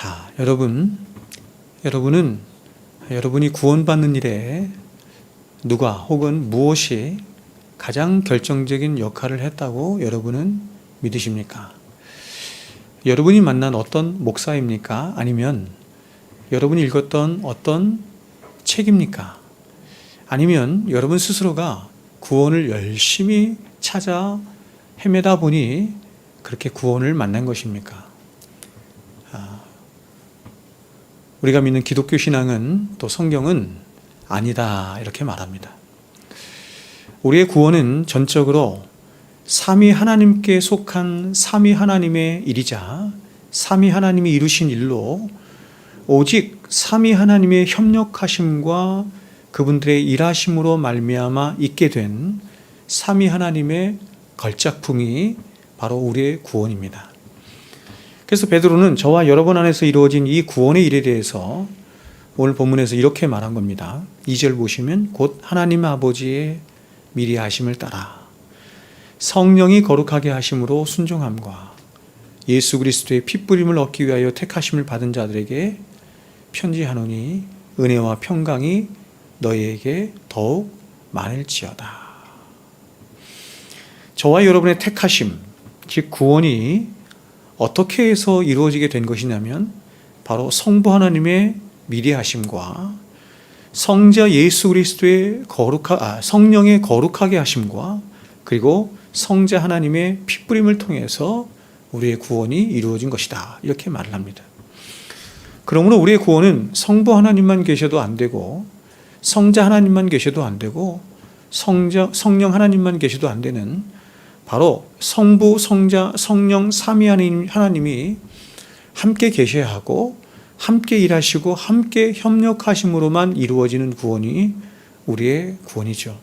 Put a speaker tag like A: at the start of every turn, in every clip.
A: 자, 여러분은 여러분이 구원받는 일에 누가 혹은 무엇이 가장 결정적인 역할을 했다고 여러분은 믿으십니까? 여러분이 만난 어떤 목사입니까? 아니면 여러분이 읽었던 어떤 책입니까? 아니면 여러분 스스로가 구원을 열심히 찾아 헤매다 보니 그렇게 구원을 만난 것입니까? 우리가 믿는 기독교 신앙은 또 성경은 아니다 이렇게 말합니다. 우리의 구원은 전적으로 삼위 하나님께 속한 삼위 하나님의 일이자 삼위 하나님이 이루신 일로 오직 삼위 하나님의 협력하심과 그분들의 일하심으로 말미암아 있게 된 삼위 하나님의 걸작품이 바로 우리의 구원입니다. 그래서 베드로는 저와 여러분 안에서 이루어진 이 구원의 일에 대해서 오늘 본문에서 이렇게 말한 겁니다. 2절 보시면 곧 하나님 아버지의 미리 하심을 따라 성령이 거룩하게 하심으로 순종함과 예수 그리스도의 핏부림을 얻기 위하여 택하심을 받은 자들에게 편지하노니 은혜와 평강이 너희에게 더욱 많을지어다. 저와 여러분의 택하심, 즉 구원이 어떻게 해서 이루어지게 된 것이냐면 바로 성부 하나님의 미리 하심과 성자 예수 그리스도의 성령의 거룩하게 하심과 그리고 성자 하나님의 핏부림을 통해서 우리의 구원이 이루어진 것이다. 이렇게 말을 합니다. 그러므로 우리의 구원은 성부 하나님만 계셔도 안 되고 성자 하나님만 계셔도 안 되고 성령 하나님만 계셔도 안 되는 바로 성부, 성자, 성령 삼위 하나님이 함께 계셔야 하고 함께 일하시고 함께 협력하심으로만 이루어지는 구원이 우리의 구원이죠.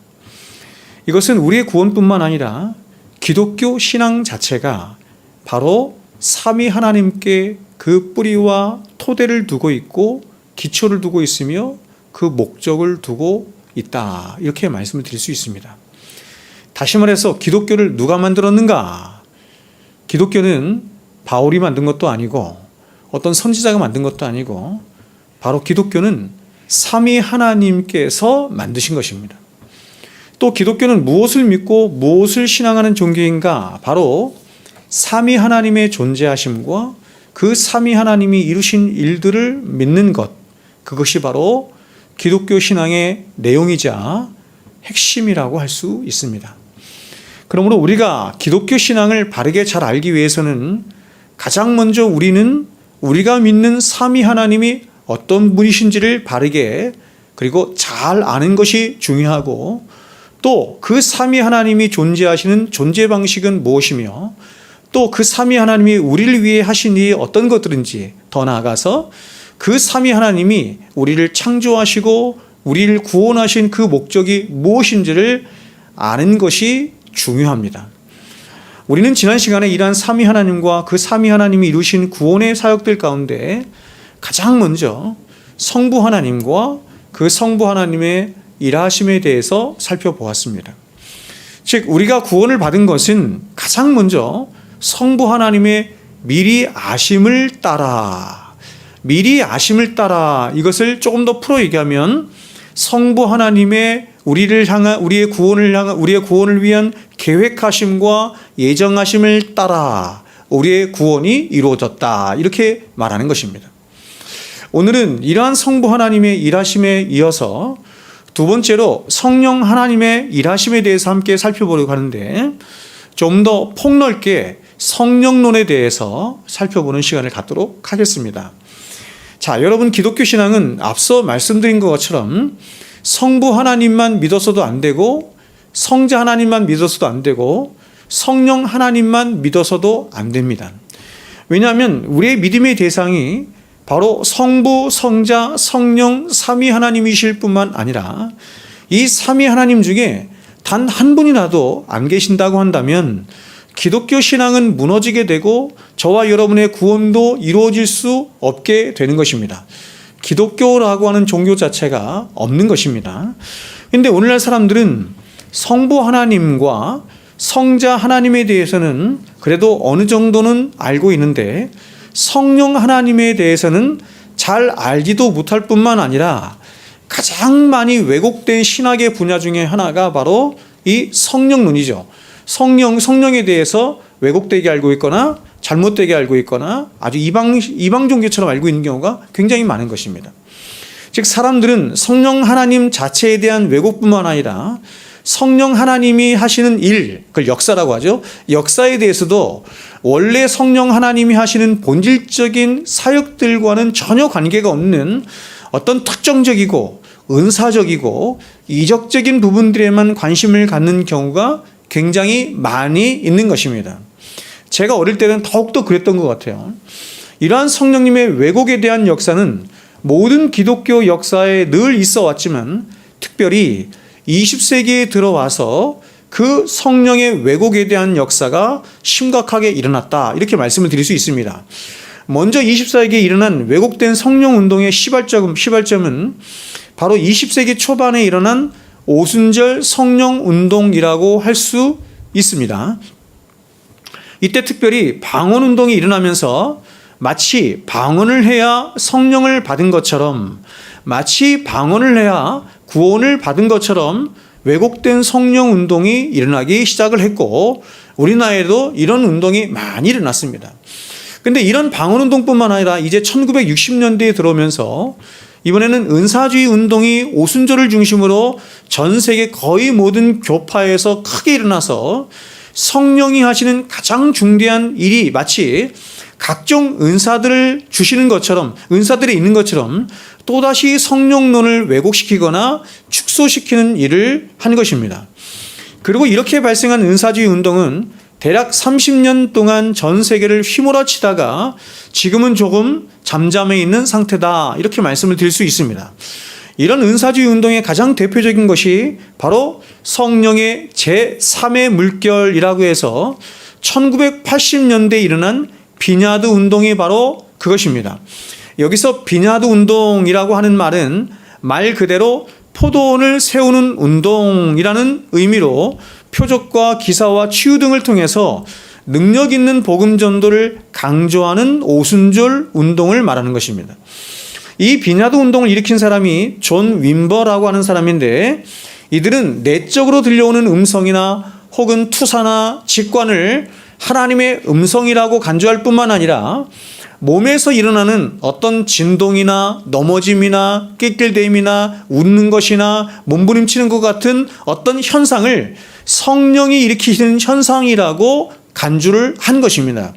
A: 이것은 우리의 구원뿐만 아니라 기독교 신앙 자체가 바로 삼위 하나님께 그 뿌리와 토대를 두고 있고 기초를 두고 있으며 그 목적을 두고 있다. 이렇게 말씀을 드릴 수 있습니다. 다시 말해서 기독교를 누가 만들었는가? 기독교는 바울이 만든 것도 아니고 어떤 선지자가 만든 것도 아니고 바로 기독교는 삼위 하나님께서 만드신 것입니다. 또 기독교는 무엇을 믿고 무엇을 신앙하는 종교인가? 바로 삼위 하나님의 존재하심과 그 삼위 하나님이 이루신 일들을 믿는 것, 그것이 바로 기독교 신앙의 내용이자 핵심이라고 할 수 있습니다. 그러므로 우리가 기독교 신앙을 바르게 잘 알기 위해서는 가장 먼저 우리가 믿는 삼위 하나님이 어떤 분이신지를 바르게 그리고 잘 아는 것이 중요하고 또 그 삼위 하나님이 존재하시는 존재 방식은 무엇이며 또 그 삼위 하나님이 우리를 위해 하신 일이 어떤 것들인지 더 나아가서 그 삼위 하나님이 우리를 창조하시고 우리를 구원하신 그 목적이 무엇인지를 아는 것이 중요합니다. 우리는 지난 시간에 이러한 삼위 하나님과 그 삼위 하나님이 이루신 구원의 사역들 가운데 가장 먼저 성부 하나님과 그 성부 하나님의 일하심에 대해서 살펴보았습니다. 즉 우리가 구원을 받은 것은 가장 먼저 성부 하나님의 미리 아심을 따라 이것을 조금 더 풀어 얘기하면 성부 하나님의 우리의 구원을 위한 계획하심과 예정하심을 따라 우리의 구원이 이루어졌다. 이렇게 말하는 것입니다. 오늘은 이러한 성부 하나님의 일하심에 이어서 두 번째로 성령 하나님의 일하심에 대해서 함께 살펴보려고 하는데 좀 더 폭넓게 성령론에 대해서 살펴보는 시간을 갖도록 하겠습니다. 자, 여러분 기독교 신앙은 앞서 말씀드린 것처럼 성부 하나님만 믿어서도 안 되고 성자 하나님만 믿어서도 안 되고 성령 하나님만 믿어서도 안 됩니다. 왜냐하면 우리의 믿음의 대상이 바로 성부, 성자, 성령 삼위 하나님이실 뿐만 아니라 이 삼위 하나님 중에 단 한 분이라도 안 계신다고 한다면 기독교 신앙은 무너지게 되고 저와 여러분의 구원도 이루어질 수 없게 되는 것입니다. 기독교라고 하는 종교 자체가 없는 것입니다. 그런데 오늘날 사람들은 성부 하나님과 성자 하나님에 대해서는 그래도 어느 정도는 알고 있는데 성령 하나님에 대해서는 잘 알지도 못할 뿐만 아니라 가장 많이 왜곡된 신학의 분야 중에 하나가 바로 이 성령론이죠. 성령에 대해서 왜곡되게 알고 있거나 잘못되게 알고 있거나 아주 이방 종교처럼 알고 있는 경우가 굉장히 많은 것입니다. 즉 사람들은 성령 하나님 자체에 대한 왜곡뿐만 아니라 성령 하나님이 하시는 일, 그걸 역사라고 하죠. 역사에 대해서도 원래 성령 하나님이 하시는 본질적인 사역들과는 전혀 관계가 없는 어떤 특정적이고 은사적이고 이적적인 부분들에만 관심을 갖는 경우가 굉장히 많이 있는 것입니다. 제가 어릴 때는 더욱더 그랬던 것 같아요. 이러한 성령님의 왜곡에 대한 역사는 모든 기독교 역사에 늘 있어 왔지만 특별히 20세기에 들어와서 그 성령의 왜곡에 대한 역사가 심각하게 일어났다, 이렇게 말씀을 드릴 수 있습니다. 먼저 24세기에 일어난 왜곡된 성령 운동의 시발점은 바로 20세기 초반에 일어난 오순절 성령 운동이라고 할 수 있습니다. 이때 특별히 방언 운동이 일어나면서 마치 방언을 해야 성령을 받은 것처럼, 마치 방언을 해야 구원을 받은 것처럼 왜곡된 성령 운동이 일어나기 시작을 했고, 우리나라에도 이런 운동이 많이 일어났습니다. 근데 이런 방언 운동뿐만 아니라 이제 1960년대에 들어오면서 이번에는 은사주의 운동이 오순절을 중심으로 전 세계 거의 모든 교파에서 크게 일어나서 성령이 하시는 가장 중대한 일이 마치 각종 은사들을 주시는 것처럼, 은사들이 있는 것처럼 또다시 성령론을 왜곡시키거나 축소시키는 일을 한 것입니다. 그리고 이렇게 발생한 은사주의 운동은 대략 30년 동안 전 세계를 휘몰아치다가 지금은 조금 잠잠해 있는 상태다, 이렇게 말씀을 드릴 수 있습니다. 이런 은사주의 운동의 가장 대표적인 것이 바로 성령의 제3의 물결이라고 해서 1980년대에 일어난 비냐드 운동이 바로 그것입니다. 여기서 비냐드 운동이라고 하는 말은 말 그대로 포도원을 세우는 운동이라는 의미로 표적과 기사와 치유 등을 통해서 능력 있는 복음 전도를 강조하는 오순절 운동을 말하는 것입니다. 이 비냐드 운동을 일으킨 사람이 존 윈버라고 하는 사람인데, 이들은 내적으로 들려오는 음성이나 혹은 투사나 직관을 하나님의 음성이라고 간주할 뿐만 아니라 몸에서 일어나는 어떤 진동이나 넘어짐이나 낄낄대임이나 웃는 것이나 몸부림치는 것 같은 어떤 현상을 성령이 일으키시는 현상이라고 간주를 한 것입니다.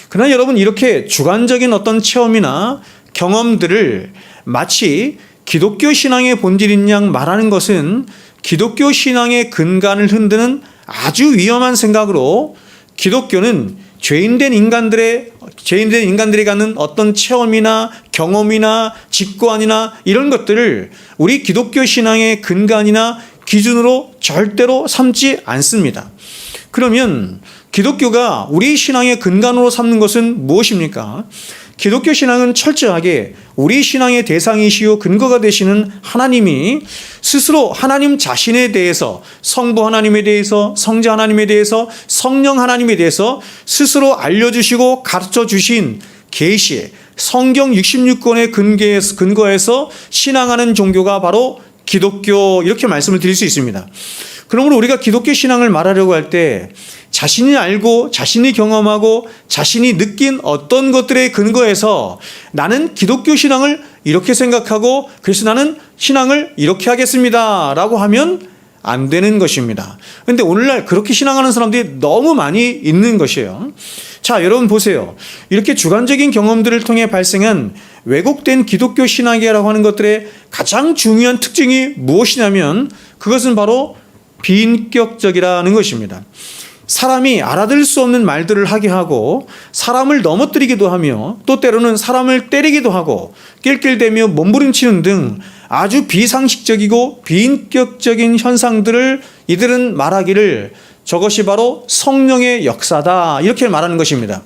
A: 그러나 여러분, 이렇게 주관적인 어떤 체험이나 경험들을 마치 기독교 신앙의 본질인 양 말하는 것은 기독교 신앙의 근간을 흔드는 아주 위험한 생각으로, 기독교는 죄인된 인간들이 갖는 어떤 체험이나 경험이나 직관이나 이런 것들을 우리 기독교 신앙의 근간이나 기준으로 절대로 삼지 않습니다. 그러면 기독교가 우리 신앙의 근간으로 삼는 것은 무엇입니까? 기독교 신앙은 철저하게 우리 신앙의 대상이시요 근거가 되시는 하나님이 스스로 하나님 자신에 대해서, 성부 하나님에 대해서, 성자 하나님에 대해서, 성령 하나님에 대해서 스스로 알려주시고 가르쳐 주신 계시, 성경 66권의 근거에서 신앙하는 종교가 바로 기독교, 이렇게 말씀을 드릴 수 있습니다. 그러므로 우리가 기독교 신앙을 말하려고 할 때 자신이 알고 자신이 경험하고 자신이 느낀 어떤 것들에 근거해서 나는 기독교 신앙을 이렇게 생각하고 그래서 나는 신앙을 이렇게 하겠습니다 라고 하면 안 되는 것입니다. 그런데 오늘날 그렇게 신앙하는 사람들이 너무 많이 있는 것이에요. 자, 여러분 보세요. 이렇게 주관적인 경험들을 통해 발생한 왜곡된 기독교 신앙이라고 하는 것들의 가장 중요한 특징이 무엇이냐면 그것은 바로 비인격적이라는 것입니다. 사람이 알아들을 수 없는 말들을 하게 하고 사람을 넘어뜨리기도 하며 또 때로는 사람을 때리기도 하고 낄낄대며 몸부림치는 등 아주 비상식적이고 비인격적인 현상들을 이들은 말하기를 저것이 바로 성령의 역사다. 이렇게 말하는 것입니다.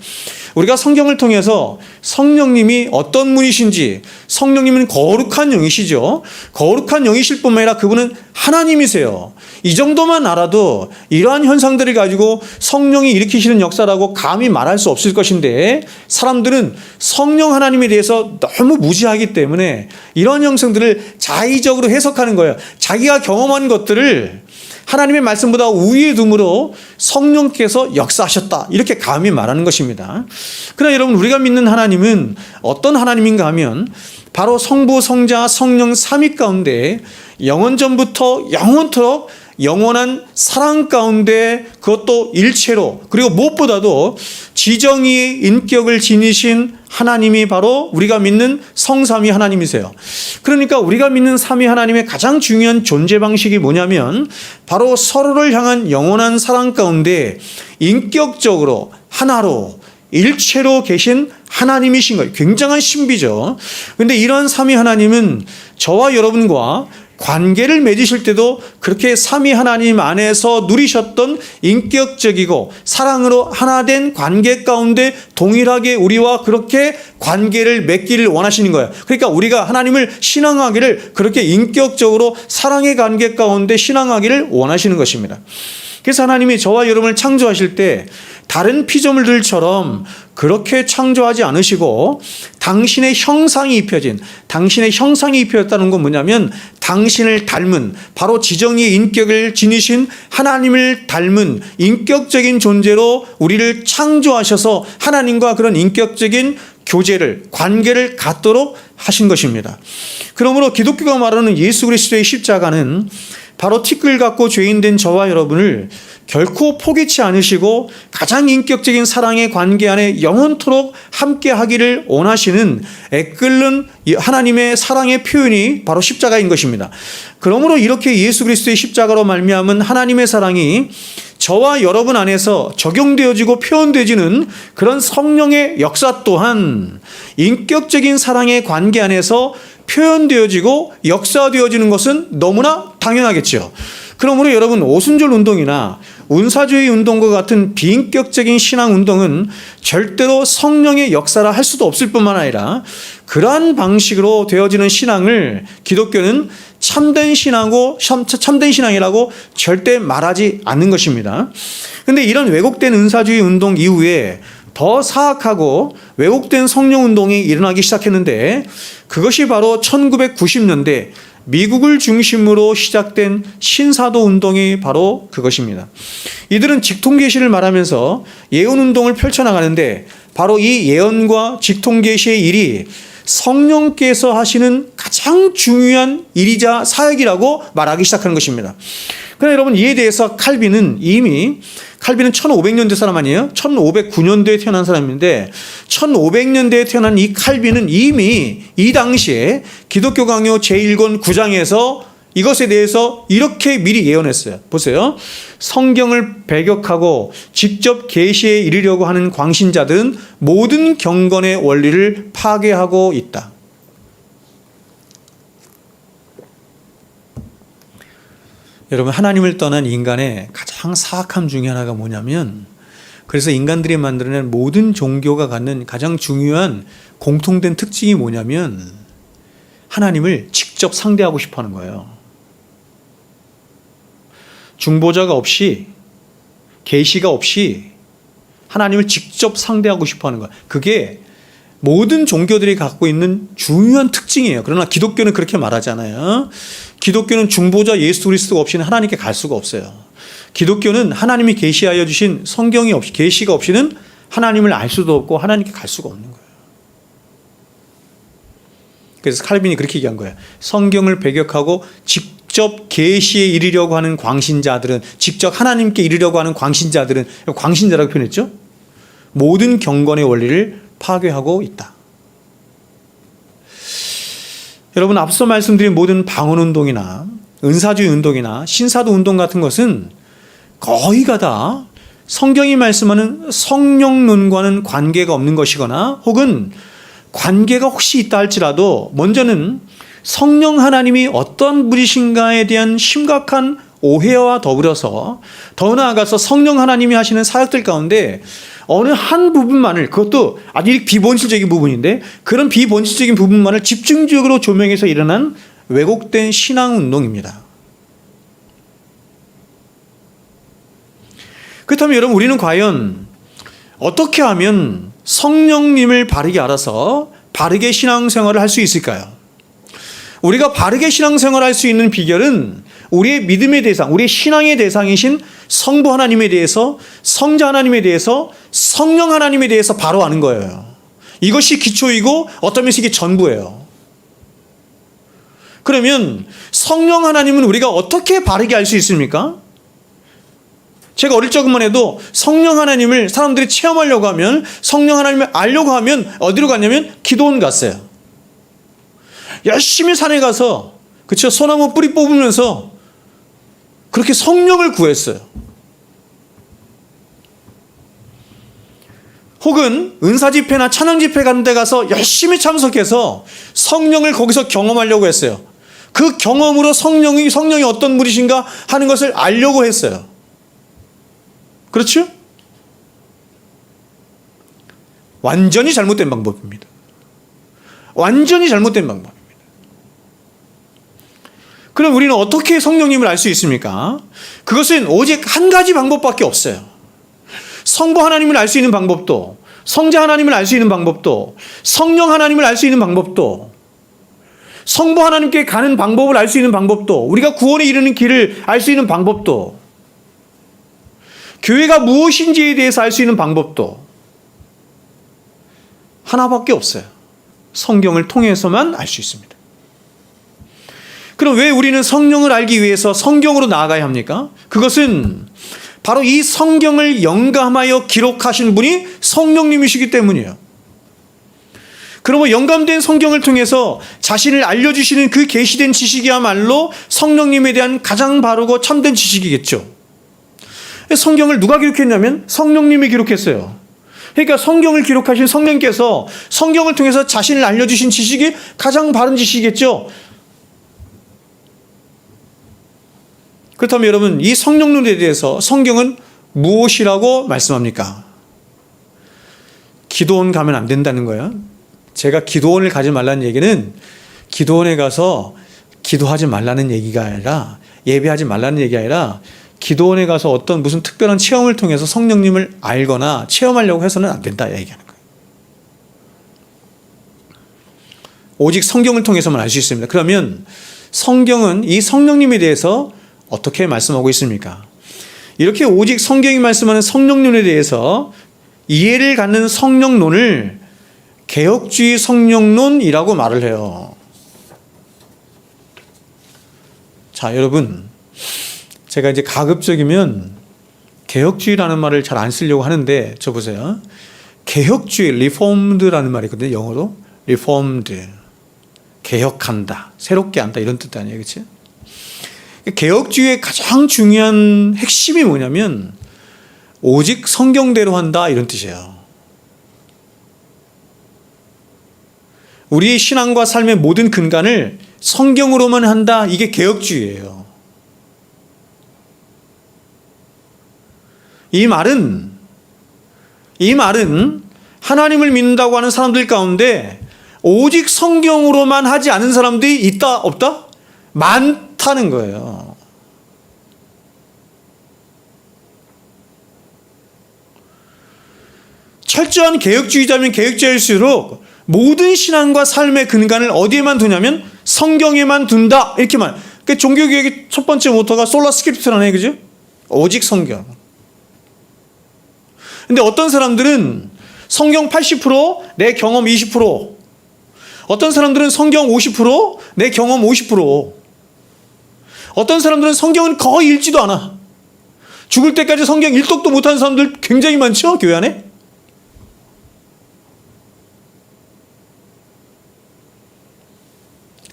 A: 우리가 성경을 통해서 성령님이 어떤 분이신지, 성령님은 거룩한 영이시죠. 거룩한 영이실 뿐만 아니라 그분은 하나님이세요. 이 정도만 알아도 이러한 현상들을 가지고 성령이 일으키시는 역사라고 감히 말할 수 없을 것인데, 사람들은 성령 하나님에 대해서 너무 무지하기 때문에 이런 형성들을 자의적으로 해석하는 거예요. 자기가 경험한 것들을 하나님의 말씀보다 우위에 둠으로 성령께서 역사하셨다, 이렇게 감히 말하는 것입니다. 그러나 여러분, 우리가 믿는 하나님은 어떤 하나님인가 하면 바로 성부, 성자, 성령 삼위 가운데 영원전부터 영원토록 영원한 사랑 가운데, 그것도 일체로, 그리고 무엇보다도 지정의의 인격을 지니신 하나님이 바로 우리가 믿는 성삼위 하나님이세요. 그러니까 우리가 믿는 삼위 하나님의 가장 중요한 존재 방식이 뭐냐면 바로 서로를 향한 영원한 사랑 가운데 인격적으로 하나로 일체로 계신 하나님이신 거예요. 굉장한 신비죠. 그런데 이런 삼위 하나님은 저와 여러분과 관계를 맺으실 때도 그렇게 삼위 하나님 안에서 누리셨던 인격적이고 사랑으로 하나된 관계 가운데 동일하게 우리와 그렇게 관계를 맺기를 원하시는 거예요. 그러니까 우리가 하나님을 신앙하기를 그렇게 인격적으로 사랑의 관계 가운데 신앙하기를 원하시는 것입니다. 그래서 하나님이 저와 여러분을 창조하실 때 다른 피조물들처럼 그렇게 창조하지 않으시고 당신의 형상이 입혀졌다는 건 뭐냐면 당신을 닮은, 바로 지정의 인격을 지니신 하나님을 닮은 인격적인 존재로 우리를 창조하셔서 하나님과 그런 인격적인 교제를, 관계를 갖도록 하신 것입니다. 그러므로 기독교가 말하는 예수 그리스도의 십자가는 바로 티끌 같고 죄인된 저와 여러분을 결코 포기치 않으시고 가장 인격적인 사랑의 관계 안에 영원토록 함께 하기를 원하시는 애끓는 하나님의 사랑의 표현이 바로 십자가인 것입니다. 그러므로 이렇게 예수 그리스도의 십자가로 말미암은 하나님의 사랑이 저와 여러분 안에서 적용되어지고 표현되어지는 그런 성령의 역사 또한 인격적인 사랑의 관계 안에서 표현되어지고 역사되어지는 것은 너무나 당연하겠죠. 그러므로 여러분, 오순절 운동이나 은사주의 운동과 같은 비인격적인 신앙 운동은 절대로 성령의 역사라 할 수도 없을 뿐만 아니라 그러한 방식으로 되어지는 신앙을 기독교는 참된 신앙이라고 절대 말하지 않는 것입니다. 그런데 이런 왜곡된 은사주의 운동 이후에 더 사악하고 왜곡된 성령 운동이 일어나기 시작했는데, 그것이 바로 1990년대 미국을 중심으로 시작된 신사도 운동이 바로 그것입니다. 이들은 직통계시를 말하면서 예언 운동을 펼쳐나가는데, 바로 이 예언과 직통계시의 일이 성령께서 하시는 가장 중요한 일이자 사역이라고 말하기 시작하는 것입니다. 그러나 여러분, 이에 대해서 칼빈은 1500년대 사람 아니에요? 1509년도에 태어난 사람인데 1500년대에 태어난 이 칼빈은 이미 이 당시에 기독교 강요 제1권 9장에서 이것에 대해서 이렇게 미리 예언했어요. 보세요. 성경을 배격하고 직접 계시에 이르려고 하는 광신자들은 모든 경건의 원리를 파괴하고 있다. 여러분, 하나님을 떠난 인간의 가장 사악함 중에 하나가 뭐냐면, 그래서 인간들이 만들어낸 모든 종교가 갖는 가장 중요한 공통된 특징이 뭐냐면 하나님을 직접 상대하고 싶어 하는 거예요. 중보자가 없이, 계시가 없이 하나님을 직접 상대하고 싶어 하는 거예요. 그게 모든 종교들이 갖고 있는 중요한 특징이에요. 그러나 기독교는 그렇게 말하잖아요. 기독교는 중보자 예수 그리스도가 없이는 하나님께 갈 수가 없어요. 기독교는 하나님이 계시하여 주신 성경이 없이, 계시가 없이는 하나님을 알 수도 없고 하나님께 갈 수가 없는 거예요. 그래서 칼빈이 그렇게 얘기한 거예요. 성경을 배격하고 직접 계시에 이르려고 하는 광신자들은, 직접 하나님께 이르려고 하는 광신자들은, 광신자라고 표현했죠. 모든 경건의 원리를 파괴하고 있다. 여러분, 앞서 말씀드린 모든 방언운동이나 은사주의 운동이나 신사도 운동 같은 것은 거의가 다 성경이 말씀하는 성령론과는 관계가 없는 것이거나, 혹은 관계가 혹시 있다 할지라도 먼저는 성령 하나님이 어떤 분이신가에 대한 심각한 오해와 더불어서 더 나아가서 성령 하나님이 하시는 사역들 가운데 어느 한 부분만을, 그것도 아주 비본질적인 부분인데 그런 비본질적인 부분만을 집중적으로 조명해서 일어난 왜곡된 신앙운동입니다. 그렇다면 여러분, 우리는 과연 어떻게 하면 성령님을 바르게 알아서 바르게 신앙생활을 할 수 있을까요? 우리가 바르게 신앙생활을 할 수 있는 비결은 우리의 믿음의 대상, 우리의 신앙의 대상이신 성부 하나님에 대해서, 성자 하나님에 대해서, 성령 하나님에 대해서 바로 아는 거예요. 이것이 기초이고 어떤 면에서 이게 전부예요. 그러면 성령 하나님은 우리가 어떻게 바르게 알 수 있습니까? 제가 어릴 적만 해도 성령 하나님을 사람들이 체험하려고 하면, 성령 하나님을 알려고 하면 어디로 갔냐면 기도원 갔어요. 열심히 산에 가서, 그쵸, 소나무 뿌리 뽑으면서 그렇게 성령을 구했어요. 혹은 은사 집회나 찬양 집회 같은 데 가서 열심히 참석해서 성령을 거기서 경험하려고 했어요. 그 경험으로 성령이 어떤 분이신가 하는 것을 알려고 했어요. 그렇죠? 완전히 잘못된 방법입니다. 완전히 잘못된 방법입니다. 그럼 우리는 어떻게 성령님을 알 수 있습니까? 그것은 오직 한 가지 방법밖에 없어요. 성부 하나님을 알 수 있는 방법도, 성자 하나님을 알 수 있는 방법도, 성령 하나님을 알 수 있는 방법도, 성부 하나님께 가는 방법을 알 수 있는 방법도, 우리가 구원에 이르는 길을 알 수 있는 방법도, 교회가 무엇인지에 대해서 알 수 있는 방법도 하나밖에 없어요. 성경을 통해서만 알 수 있습니다. 그럼 왜 우리는 성령을 알기 위해서 성경으로 나아가야 합니까? 그것은 바로 이 성경을 영감하여 기록하신 분이 성령님이시기 때문이에요. 그러면 영감된 성경을 통해서 자신을 알려주시는 그 계시된 지식이야말로 성령님에 대한 가장 바르고 참된 지식이겠죠. 성경을 누가 기록했냐면 성령님이 기록했어요. 그러니까 성경을 기록하신 성령께서 성경을 통해서 자신을 알려주신 지식이 가장 바른 지식이겠죠. 그렇다면 여러분, 이 성령론에 대해서 성경은 무엇이라고 말씀합니까? 기도원 가면 안 된다는 거예요. 제가 기도원을 가지 말라는 얘기는 기도원에 가서 기도하지 말라는 얘기가 아니라, 예배하지 말라는 얘기가 아니라, 기도원에 가서 어떤 무슨 특별한 체험을 통해서 성령님을 알거나 체험하려고 해서는 안 된다 얘기하는 거예요. 오직 성경을 통해서만 알 수 있습니다. 그러면 성경은 이 성령님에 대해서 어떻게 말씀하고 있습니까? 이렇게 오직 성경이 말씀하는 성령론에 대해서 이해를 갖는 성령론을 개혁주의 성령론이라고 말을 해요. 자, 여러분, 제가 이제 가급적이면 개혁주의라는 말을 잘 안 쓰려고 하는데, 저 보세요. 개혁주의, reformed라는 말이 있거든요. 영어로. reformed. 개혁한다, 새롭게 한다, 이런 뜻 아니에요. 그렇지? 개혁주의의 가장 중요한 핵심이 뭐냐면 오직 성경대로 한다, 이런 뜻이에요. 우리의 신앙과 삶의 모든 근간을 성경으로만 한다, 이게 개혁주의예요. 이 말은 하나님을 믿는다고 하는 사람들 가운데 오직 성경으로만 하지 않은 사람들이 있다, 없다? 많다는 거예요. 철저한 개혁주의자면 개혁주의일수록 모든 신앙과 삶의 근간을 어디에만 두냐면 성경에만 둔다, 이렇게만. 그러니까 종교개혁의 첫 번째 모토가 솔라 스크립트라네, 그죠? 오직 성경. 근데 어떤 사람들은 성경 80%, 내 경험 20%, 어떤 사람들은 성경 50%, 내 경험 50%, 어떤 사람들은 성경은 거의 읽지도 않아. 죽을 때까지 성경 일독도 못하는 사람들 굉장히 많죠, 교회 안에?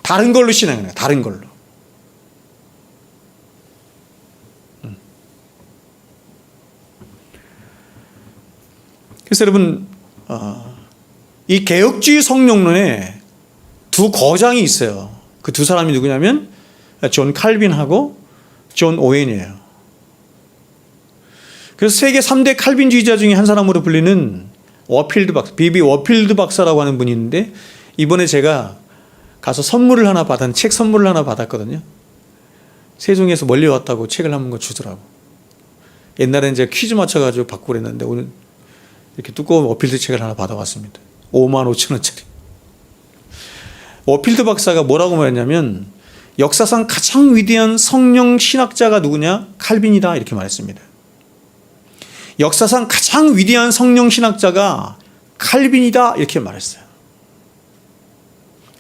A: 다른 걸로 신앙해요. 다른 걸로. 그래서 여러분, 이 개혁주의 성령론에 두 거장이 있어요. 그 두 사람이 누구냐면 존 칼빈하고 존 오웬이에요. 그래서 세계 3대 칼빈주의자 중에 한 사람으로 불리는 워필드 박사, 비비 워필드 박사라고 하는 분이 있는데, 이번에 제가 가서 책 선물을 하나 받았거든요. 세종에서 멀리 왔다고 책을 한 권 주더라고. 옛날에는 제가 퀴즈 맞춰가지고 받고 그랬는데, 오늘 이렇게 두꺼운 워필드 책을 하나 받아왔습니다. 55,000원짜리. 워필드 박사가 뭐라고 말했냐면, 역사상 가장 위대한 성령 신학자가 누구냐? 칼빈이다. 이렇게 말했습니다. 역사상 가장 위대한 성령 신학자가 칼빈이다. 이렇게 말했어요.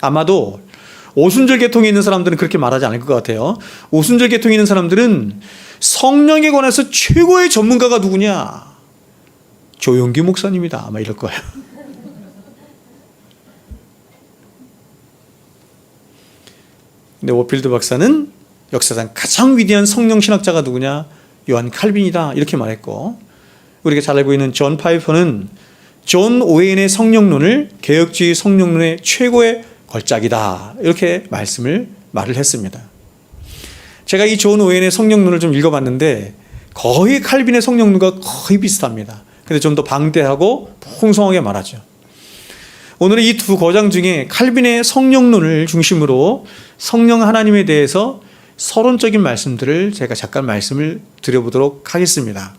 A: 아마도 오순절 계통에 있는 사람들은 그렇게 말하지 않을 것 같아요. 오순절 계통에 있는 사람들은 성령에 관해서 최고의 전문가가 누구냐? 조용기 목사님이다. 아마 이럴 거예요. 근데 워필드 박사는 역사상 가장 위대한 성령 신학자가 누구냐? 요한 칼빈이다. 이렇게 말했고, 우리가 잘 알고 있는 존 파이퍼는 존 오웬의 성령론을 개혁주의 성령론의 최고의 걸작이다. 이렇게 말을 했습니다. 제가 이 존 오웬의 성령론을 좀 읽어봤는데 거의 칼빈의 성령론과 거의 비슷합니다. 근데 좀 더 방대하고 풍성하게 말하죠. 오늘은 이 두 거장 중에 칼빈의 성령론을 중심으로 성령 하나님에 대해서 서론적인 말씀들을 제가 잠깐 말씀을 드려보도록 하겠습니다.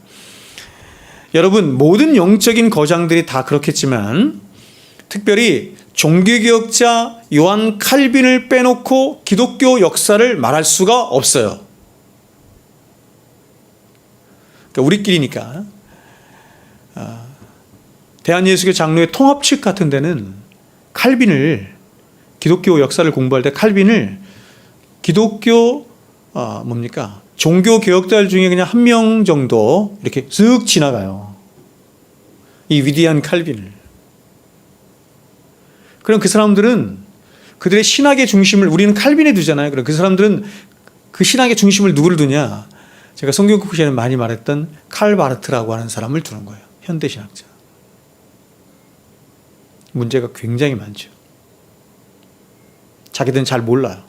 A: 여러분, 모든 영적인 거장들이 다 그렇겠지만 특별히 종교개혁자 요한 칼빈을 빼놓고 기독교 역사를 말할 수가 없어요. 그러니까 우리끼리니까. 대한예수교 장로회 통합 측 같은 데는 칼빈을, 기독교 역사를 공부할 때 칼빈을 기독교 종교개혁자들 중에 그냥 한 명 정도 이렇게 쓱 지나가요. 이 위대한 칼빈을. 그럼 그 사람들은 그들의 신학의 중심을 우리는 칼빈에 두잖아요. 그럼 그 사람들은 그 신학의 중심을 누구를 두냐? 제가 성경국 시간에 많이 말했던 칼 바르트라고 하는 사람을 두는 거예요. 현대신학자. 문제가 굉장히 많죠. 자기들은 잘 몰라요.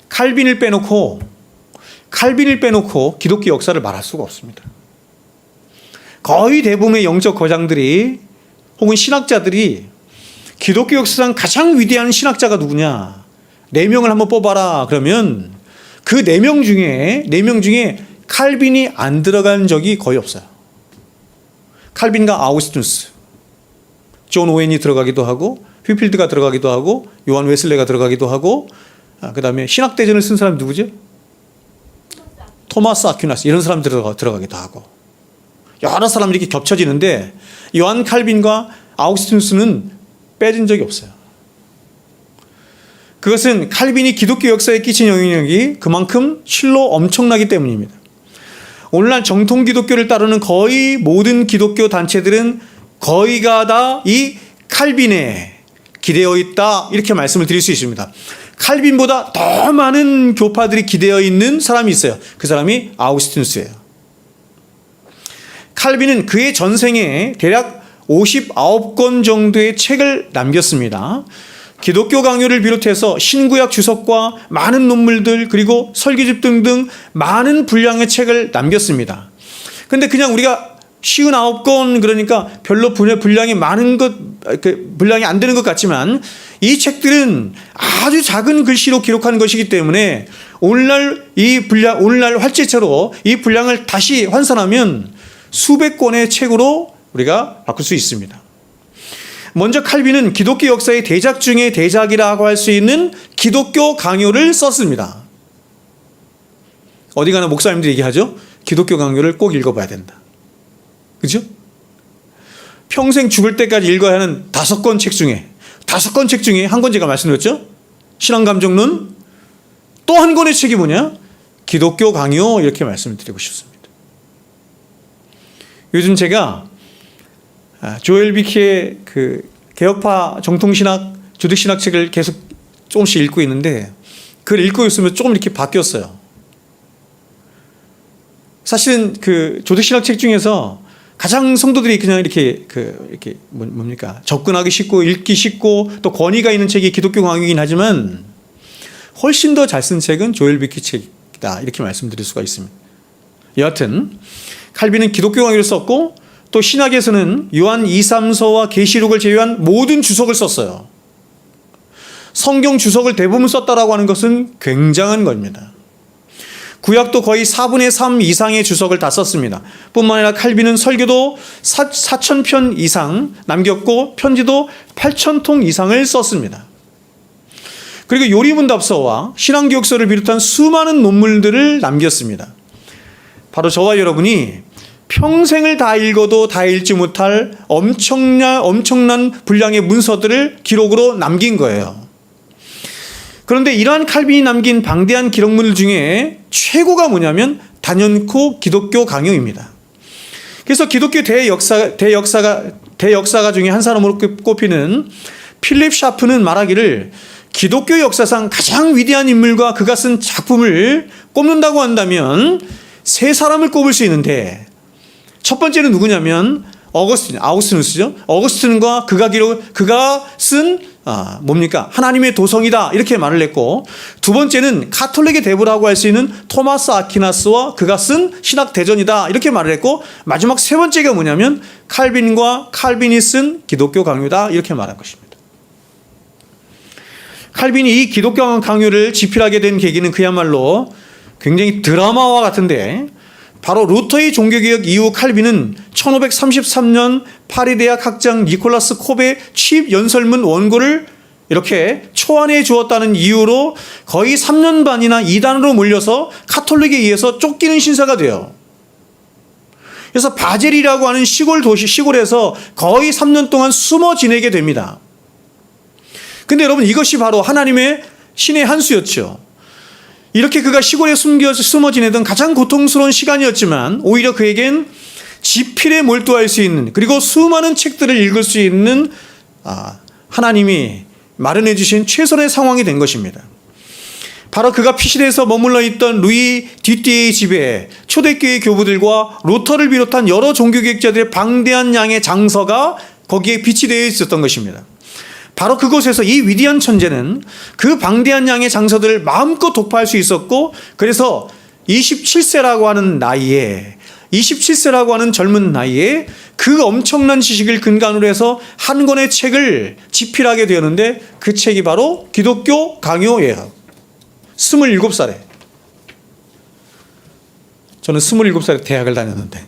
A: 칼빈을 빼놓고 기독교 역사를 말할 수가 없습니다. 거의 대부분의 영적 거장들이 혹은 신학자들이 기독교 역사상 가장 위대한 신학자가 누구냐? 4명을 한번 뽑아라. 그러면 그 4명 중에 칼빈이 안 들어간 적이 거의 없어요. 칼빈과 아우구스티누스, 존 오웬이 들어가기도 하고, 휘필드가 들어가기도 하고, 요한 웨슬레가 들어가기도 하고, 그 다음에 신학대전을 쓴 사람이 누구죠? 토마스 아퀴나스, 이런 사람들이 들어가기도 하고, 여러 사람들이 이렇게 겹쳐지는데 요한 칼빈과 아우구스티누스는 빼진 적이 없어요. 그것은 칼빈이 기독교 역사에 끼친 영향력이 그만큼 실로 엄청나기 때문입니다. 오늘날 정통 기독교를 따르는 거의 모든 기독교 단체들은 거의가 다 이 칼빈에 기대어 있다, 이렇게 말씀을 드릴 수 있습니다. 칼빈보다 더 많은 교파들이 기대어 있는 사람이 있어요. 그 사람이 아우구스티누스예요. 칼빈은 그의 전생에 대략 59권 정도의 책을 남겼습니다. 기독교 강요를 비롯해서 신구약 주석과 많은 논문들, 그리고 설교집 등등 많은 분량의 책을 남겼습니다. 근데 그냥 우리가 59권, 그러니까 별로 분량이 많은 분량이 안 되는 것 같지만 이 책들은 아주 작은 글씨로 기록한 것이기 때문에 오늘날 활제체로 이 분량을 다시 환산하면 수백 권의 책으로 우리가 바꿀 수 있습니다. 먼저 칼빈은 기독교 역사의 대작 중의 대작이라고 할 수 있는 기독교 강요를 썼습니다. 어디 가나 목사님들이 얘기하죠. 기독교 강요를 꼭 읽어봐야 된다. 그죠? 평생 죽을 때까지 읽어야 하는 5권 책 중에 한 권 제가 말씀드렸죠. 신앙감정론. 또 한 권의 책이 뭐냐? 기독교 강요, 이렇게 말씀을 드리고 싶습니다. 요즘 제가 조엘 비키의 그 개혁파 정통신학, 주득신학 책을 계속 조금씩 읽고 있는데 그걸 읽고 있으면 조금 이렇게 바뀌었어요. 사실은 그 조득신학 책 중에서 가장 성도들이 그냥 이렇게 접근하기 쉽고 읽기 쉽고 또 권위가 있는 책이 기독교 강요이긴 하지만 훨씬 더 잘 쓴 책은 조엘 비키 책이다, 이렇게 말씀드릴 수가 있습니다. 여하튼 칼빈은 기독교 강요를 썼고, 또 신학에서는 요한 2, 3서와 계시록을 제외한 모든 주석을 썼어요. 성경 주석을 대부분 썼다라고 하는 것은 굉장한 겁니다. 구약도 거의 4분의 3 이상의 주석을 다 썼습니다. 뿐만 아니라 칼빈은 설교도 4,000편 이상 남겼고, 편지도 8,000통 이상을 썼습니다. 그리고 요리문답서와 신앙교육서를 비롯한 수많은 논문들을 남겼습니다. 바로 저와 여러분이 평생을 다 읽어도 다 읽지 못할 엄청난 분량의 문서들을 기록으로 남긴 거예요. 그런데 이러한 칼빈이 남긴 방대한 기록물 중에 최고가 뭐냐면 단연코 기독교 강요입니다. 그래서 기독교 대역사가 중에 한 사람으로 꼽히는 필립 샤프는 말하기를, 기독교 역사상 가장 위대한 인물과 그가 쓴 작품을 꼽는다고 한다면 세 사람을 꼽을 수 있는데, 첫 번째는 누구냐면 아우구스티누스죠. 어거스틴과 그가 쓴 하나님의 도성이다, 이렇게 말을 했고, 두 번째는 가톨릭의 대부라고 할 수 있는 토마스 아퀴나스와 그가 쓴 신학 대전이다, 이렇게 말을 했고, 마지막 세 번째가 뭐냐면 칼빈과 칼빈이 쓴 기독교 강요다, 이렇게 말한 것입니다. 칼빈이 이 기독교 강요를 집필하게 된 계기는 그야말로 굉장히 드라마와 같은데, 바로 루터의 종교개혁 이후 칼빈은 1533년 파리 대학 학장 니콜라스 콥의 취입 연설문 원고를 이렇게 초안해 주었다는 이유로 거의 3년 반이나 이단으로 몰려서 가톨릭에 의해서 쫓기는 신사가 돼요. 그래서 바젤이라고 하는 시골에서 거의 3년 동안 숨어 지내게 됩니다. 근데 여러분, 이것이 바로 하나님의 신의 한 수였죠. 이렇게 그가 시골에 숨어 지내던 가장 고통스러운 시간이었지만, 오히려 그에겐 지필에 몰두할 수 있는, 그리고 수많은 책들을 읽을 수 있는 하나님이 마련해 주신 최선의 상황이 된 것입니다. 바로 그가 피실에서 머물러 있던 루이 뒤띠의 집에 초대교회 교부들과 루터를 비롯한 여러 종교개혁자들의 방대한 양의 장서가 거기에 비치되어 있었던 것입니다. 바로 그곳에서 이 위대한 천재는 그 방대한 양의 장서들을 마음껏 독파할 수 있었고, 그래서 27세라고 하는 젊은 나이에 그 엄청난 지식을 근간으로 해서 한 권의 책을 집필하게 되었는데, 그 책이 바로 기독교 강요예요. 27살에. 저는 27살에 대학을 다녔는데.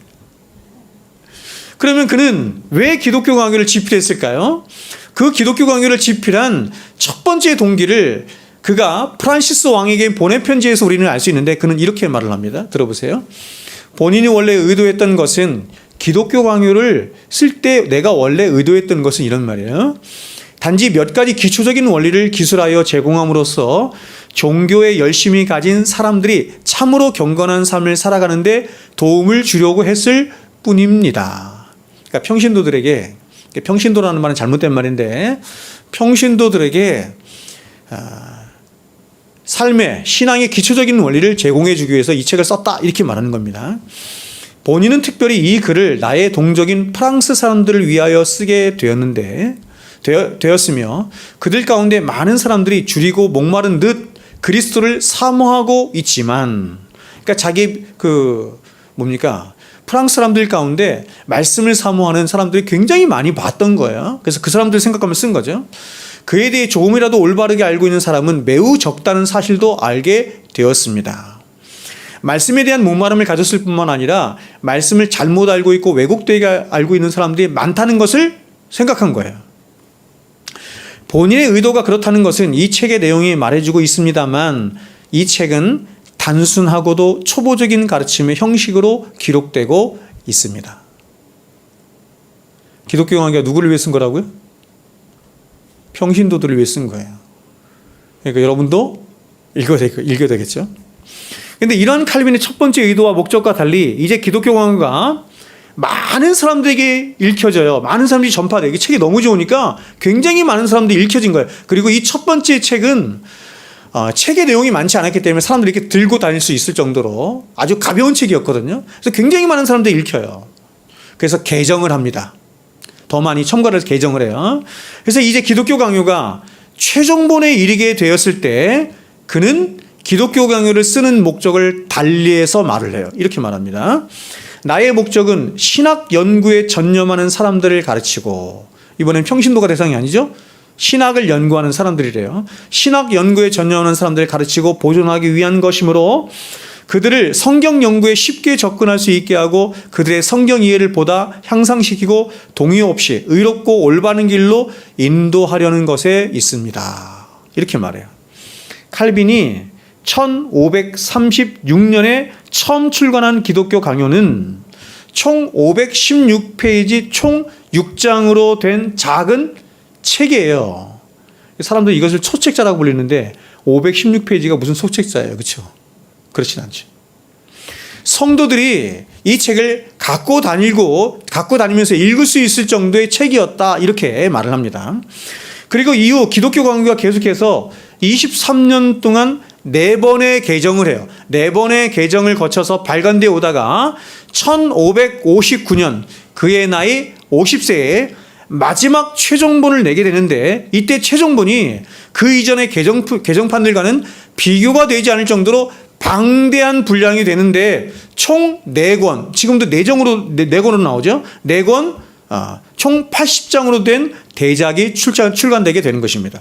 A: 그러면 그는 왜 기독교 강요를 집필했을까요? 그 기독교 강요를 집필한 첫 번째 동기를 그가 프란시스 왕에게 보낸 편지에서 우리는 알 수 있는데, 그는 이렇게 말을 합니다. 들어보세요. 본인이 원래 의도했던 것은, 기독교 강요를 쓸 때 내가 원래 의도했던 것은 이런 말이에요. 단지 몇 가지 기초적인 원리를 기술하여 제공함으로써 종교에 열심히 가진 사람들이 참으로 경건한 삶을 살아가는데 도움을 주려고 했을 뿐입니다. 그러니까 평신도들에게, 평신도라는 말은 잘못된 말인데, 평신도들에게 삶의, 신앙의 기초적인 원리를 제공해 주기 위해서 이 책을 썼다, 이렇게 말하는 겁니다. 본인은 특별히 이 글을 나의 동족인 프랑스 사람들을 위하여 쓰게 되었으며, 그들 가운데 많은 사람들이 줄이고 목마른 듯 그리스도를 사모하고 있지만, 그러니까 자기 프랑스 사람들 가운데 말씀을 사모하는 사람들이 굉장히 많이 봤던 거예요. 그래서 그 사람들 생각하면 쓴 거죠. 그에 대해 조금이라도 올바르게 알고 있는 사람은 매우 적다는 사실도 알게 되었습니다. 말씀에 대한 목마름을 가졌을 뿐만 아니라 말씀을 잘못 알고 있고 왜곡되게 알고 있는 사람들이 많다는 것을 생각한 거예요. 본인의 의도가 그렇다는 것은 이 책의 내용이 말해주고 있습니다만, 이 책은 단순하고도 초보적인 가르침의 형식으로 기록되고 있습니다. 기독교 강요가 누구를 위해 쓴 거라고요? 평신도들을 위해 쓴 거예요. 그러니까 여러분도 읽어야 되겠죠. 그런데 이러한 칼빈의 첫 번째 의도와 목적과 달리, 이제 기독교 강요가 많은 사람들에게 읽혀져요. 많은 사람들이 전파돼요. 이 책이 너무 좋으니까 굉장히 많은 사람들이 읽혀진 거예요. 그리고 이 첫 번째 책은 책의 내용이 많지 않았기 때문에 사람들이 이렇게 들고 다닐 수 있을 정도로 아주 가벼운 책이었거든요. 그래서 굉장히 많은 사람들이 읽혀요. 그래서 개정을 합니다. 더 많이 첨가를 해서 개정을 해요. 그래서 이제 기독교 강요가 최종본에 이르게 되었을 때 그는 기독교 강요를 쓰는 목적을 달리해서 말을 해요. 이렇게 말합니다. 나의 목적은 신학 연구에 전념하는 사람들을 가르치고, 이번엔 평신도가 대상이 아니죠. 신학을 연구하는 사람들이래요. 신학 연구에 전념하는 사람들을 가르치고 보존하기 위한 것이므로 그들을 성경 연구에 쉽게 접근할 수 있게 하고 그들의 성경 이해를 보다 향상시키고 동의 없이 의롭고 올바른 길로 인도하려는 것에 있습니다. 이렇게 말해요. 칼빈이 1536년에 처음 출간한 기독교 강요는 총 516페이지 총 6장으로 된 작은 책이에요. 사람들이 이것을 소책자라고 불리는데 516페이지가 무슨 소책자예요. 그렇죠? 그렇진 않죠. 성도들이 이 책을 갖고 다니면서 읽을 수 있을 정도의 책이었다, 이렇게 말을 합니다. 그리고 이후 기독교 강요가 계속해서 23년 동안 4번의 개정을 해요. 4번의 개정을 거쳐서 발간되어 오다가 1559년 그의 나이 50세에 마지막 최종본을 내게 되는데, 이때 최종본이 그 이전의 개정판들과는 비교가 되지 않을 정도로 방대한 분량이 되는데 총 4권, 지금도 4권으로 나오죠. 4권, 총 80장으로 된 대작이 출간되게 되는 것입니다.